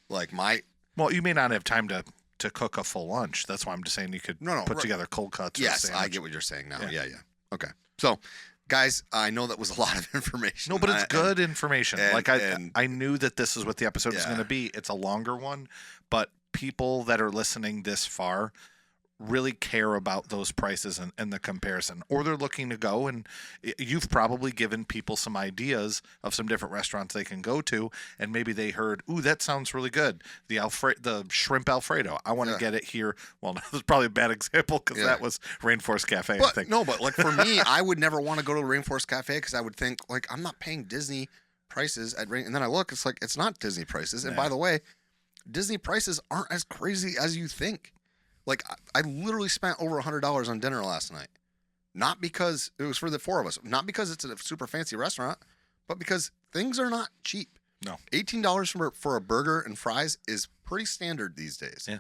Well, you may not have time to cook a full lunch. That's why I'm just saying you could put together cold cuts. Yes, I get what you're saying now. Yeah. Okay. So, guys, I know that was a lot of information. No, but it's good information. I knew that this is what the episode was going to be. It's a longer one, but people that are listening this far really care about those prices and the comparison, or they're looking to go, and you've probably given people some ideas of some different restaurants they can go to, and maybe they heard, ooh, that sounds really good, the shrimp Alfredo, I want to get it here. Well, that was probably a bad example, because that was Rainforest Cafe. But, I think no, but like for me, I would never want to go to Rainforest Cafe, because I would think, like, I'm not paying Disney prices at and then I look, it's like, it's not Disney prices. And by the way, Disney prices aren't as crazy as you think. Like, I literally spent over $100 on dinner last night. Not because it was for the four of us. Not because it's a super fancy restaurant, but because things are not cheap. No. $18 for a burger and fries is pretty standard these days. Yeah.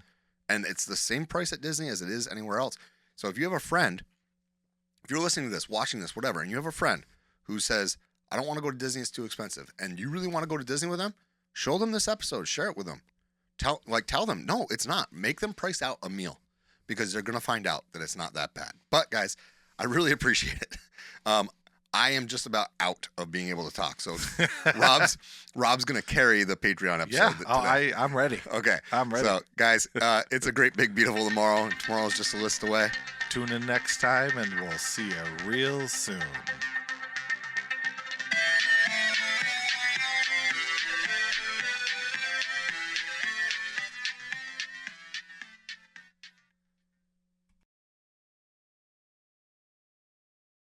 And it's the same price at Disney as it is anywhere else. So if you have a friend, if you're listening to this, watching this, whatever, and you have a friend who says, I don't want to go to Disney, it's too expensive, and you really want to go to Disney with them, show them this episode, share it with them. Tell them, no, it's not. Make them price out a meal, because they're going to find out that it's not that bad. But, guys, I really appreciate it. I am just about out of being able to talk. So Rob's going to carry the Patreon episode. Yeah, I'm ready. Okay. I'm ready. So, guys, it's a great, big, beautiful tomorrow. Tomorrow's just a list away. Tune in next time, and we'll see you real soon.